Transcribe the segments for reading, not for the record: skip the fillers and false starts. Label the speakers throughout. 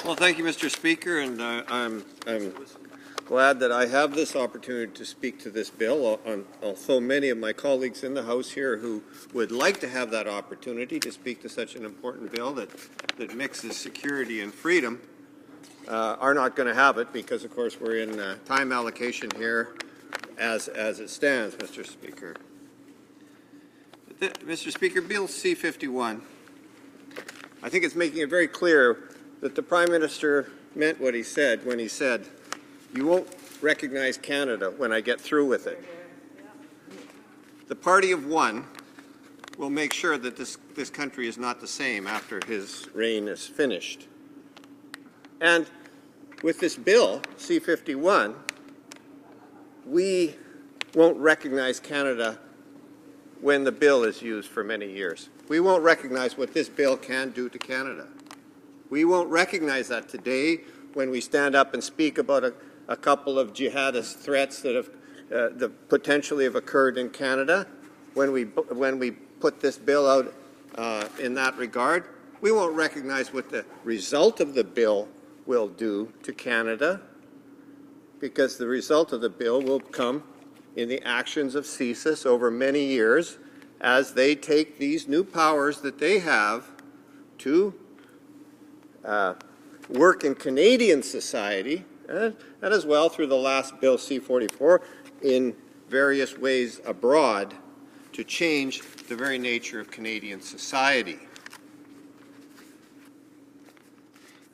Speaker 1: Well, thank you, Mr. Speaker, and I'm glad that I have this opportunity to speak to this bill, although many of my colleagues in the House here who would like to have that opportunity to speak to such an important bill that mixes security and freedom are not going to have it because, of course, we're in time allocation here as it stands, Mr. Speaker. Mr. Speaker, Bill C-51, I think it's making it very clear that the Prime Minister meant what he said when he said, "You won't recognize Canada when I get through with it." The party of one will make sure that this country is not the same after his reign is finished. And with this bill, C-51, we won't recognize Canada when the bill is used for many years. We won't recognize what this bill can do to Canada. We won't recognize that today when we stand up and speak about a couple of jihadist threats that have potentially have occurred in Canada. When we put this bill out in that regard, we won't recognize what the result of the bill will do to Canada, because the result of the bill will come in the actions of CSIS over many years as they take these new powers that they have to work in Canadian society, and as well through the last bill, C-44, in various ways abroad to change the very nature of Canadian society.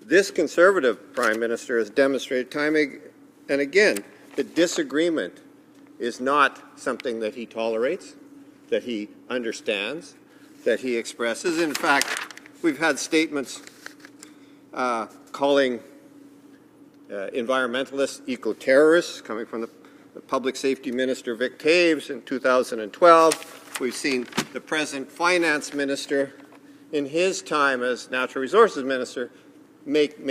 Speaker 1: This Conservative Prime Minister has demonstrated time and again that disagreement is not something that he tolerates, that he understands, that he expresses. In fact, we've had statements calling environmentalists eco-terrorists coming from the Public Safety Minister Vic Taves in 2012. We've seen the present Finance Minister in his time as Natural Resources Minister make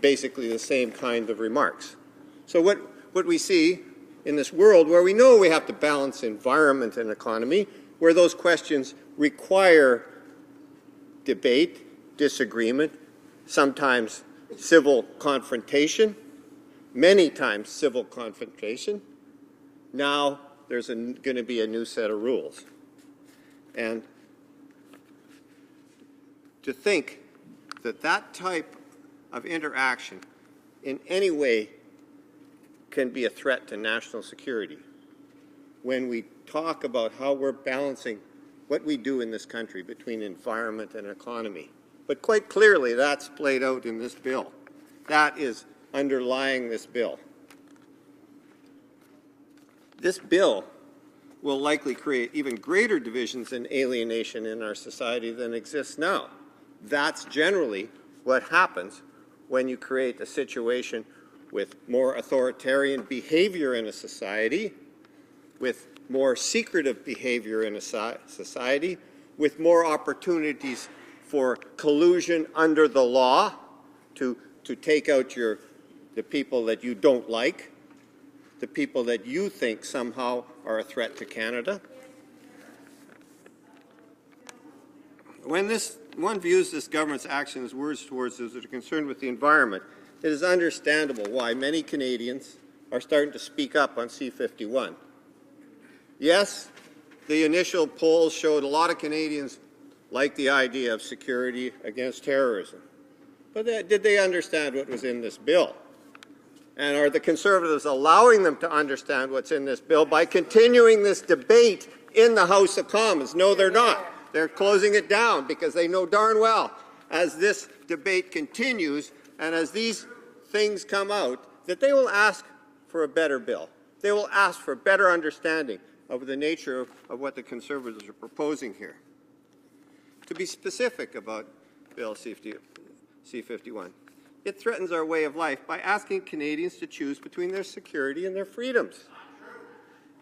Speaker 1: basically the same kind of remarks. So what we see in this world where we know we have to balance environment and economy, where those questions require debate, disagreement, sometimes civil confrontation, many times civil confrontation. Now there's going to be a new set of rules. And to think that that type of interaction in any way can be a threat to national security, when we talk about how we're balancing what we do in this country between environment and economy. But quite clearly, that's played out in this bill. That is underlying this bill. This bill will likely create even greater divisions and alienation in our society than exists now. That's generally what happens when you create a situation with more authoritarian behavior in a society, with more secretive behavior in a society, with more opportunities for collusion under the law to take out the people that you don't like, the people that you think somehow are a threat to Canada. When one views this government's actions, words towards those that are concerned with the environment, it is understandable why many Canadians are starting to speak up on C-51. Yes, the initial polls showed a lot of Canadians like the idea of security against terrorism. But did they understand what was in this bill? And are the Conservatives allowing them to understand what's in this bill by continuing this debate in the House of Commons? No, they're not. They're closing it down because they know darn well as this debate continues and as these things come out that they will ask for a better bill. They will ask for better understanding of the nature of what the Conservatives are proposing here. To be specific about Bill C-51, it threatens our way of life by asking Canadians to choose between their security and their freedoms.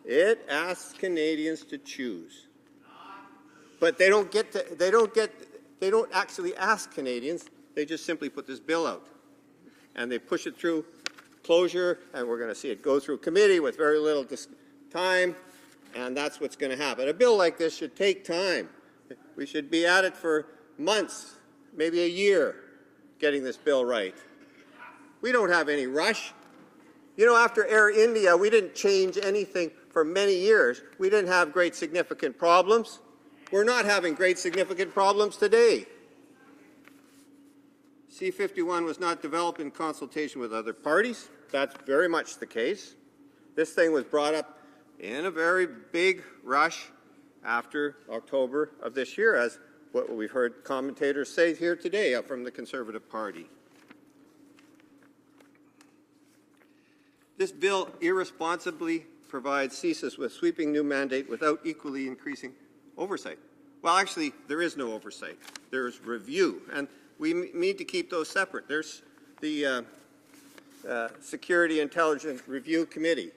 Speaker 1: It asks Canadians to choose. But they don't actually ask Canadians, they just simply put this bill out. And they push it through closure, and we're going to see it go through committee with very little time, and that's what's going to happen. A bill like this should take time. We should be at it for months, maybe a year, getting this bill right. We don't have any rush. You know, after Air India, we didn't change anything for many years. We didn't have great significant problems. We're not having great significant problems today. C-51 was not developed in consultation with other parties. That's very much the case. This thing was brought up in a very big rush after October of this year, as what we've heard commentators say here today from the Conservative Party. This bill irresponsibly provides CSIS with sweeping new mandate without equally increasing oversight. Well, actually, there is no oversight. There is review, and we need to keep those separate. There's the Security Intelligence Review Committee,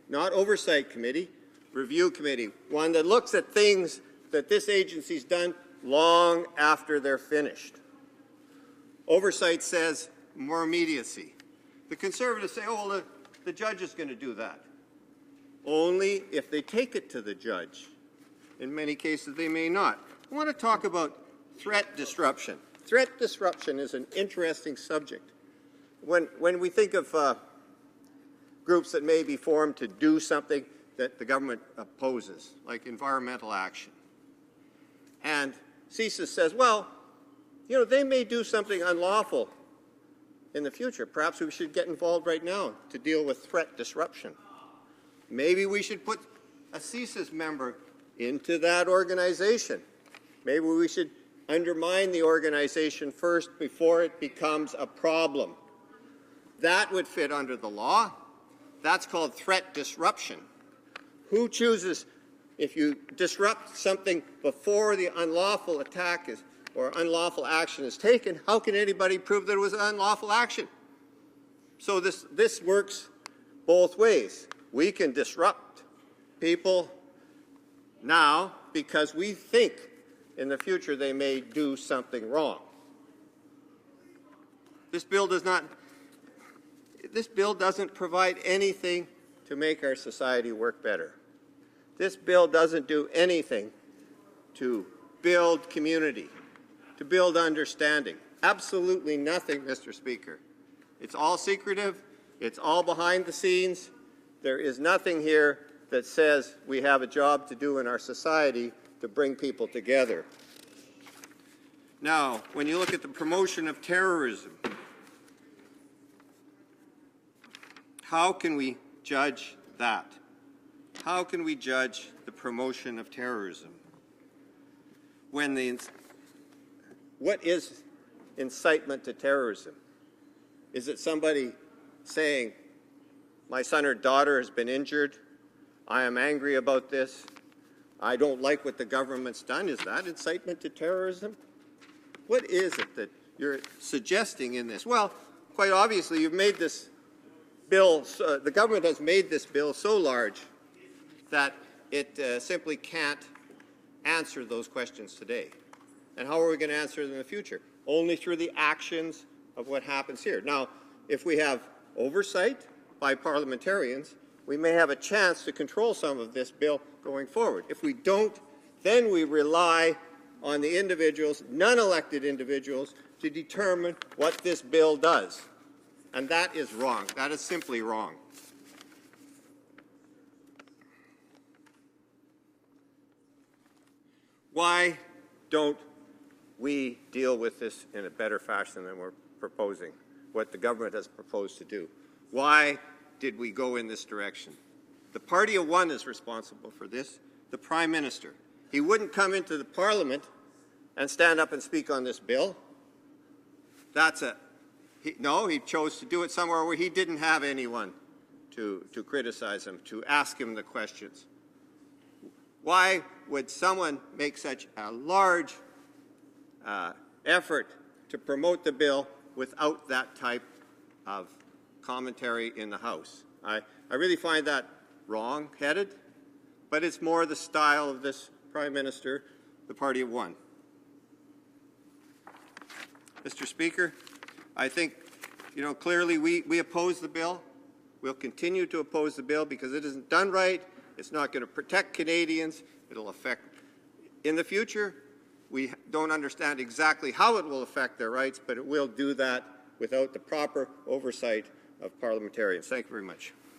Speaker 1: not Oversight Committee, Review Committee, one that looks at things that this agency's done long after they're finished. Oversight says more immediacy. The Conservatives say, oh, well, the judge is going to do that. Only if they take it to the judge. In many cases, they may not. I want to talk about threat disruption. Threat disruption is an interesting subject. When we think of groups that may be formed to do something that the government opposes, like environmental action, and CSIS says, well, you know, they may do something unlawful in the future. Perhaps we should get involved right now to deal with threat disruption. Maybe we should put a CSIS member into that organization. Maybe we should undermine the organization first before it becomes a problem. That would fit under the law. That's called threat disruption. Who chooses, if you disrupt something before the unlawful attack is, or unlawful action is taken, how can anybody prove that it was an unlawful action? So this works both ways. We can disrupt people now because we think in the future they may do something wrong. This bill doesn't provide anything to make our society work better. This bill doesn't do anything to build community, to build understanding. Absolutely nothing, Mr. Speaker. It's all secretive. It's all behind the scenes. There is nothing here that says we have a job to do in our society to bring people together. Now, when you look at the promotion of terrorism, how can we judge that? How can we judge the promotion of terrorism? What is incitement to terrorism? Is it somebody saying, my son or daughter has been injured, I am angry about this, I don't like what the government's done? Is that incitement to terrorism? What is it that you're suggesting in this? Well, quite obviously, you've made this bill, the government has made this bill so large that it simply can't answer those questions today. And how are we going to answer them in the future? Only through the actions of what happens here. Now, if we have oversight by parliamentarians, we may have a chance to control some of this bill going forward. If we don't, then we rely on the individuals, non-elected individuals, to determine what this bill does. And that is wrong. That is simply wrong. Why don't we deal with this in a better fashion than we're proposing, what the government has proposed to do? Why did we go in this direction? The party of one is responsible for this, the Prime Minister. He wouldn't come into the Parliament and stand up and speak on this bill. No, he chose to do it somewhere where he didn't have anyone to criticize him, to ask him the questions. Why would someone make such a large effort to promote the bill without that type of commentary in the House? I really find that wrong-headed, but it's more the style of this Prime Minister, the party of one. Mr. Speaker, I think, you know, clearly we oppose the bill. We'll continue to oppose the bill because it isn't done right. It's not going to protect Canadians. It'll affect, in the future, we don't understand exactly how it will affect their rights, but it will do that without the proper oversight of parliamentarians. Thank you very much.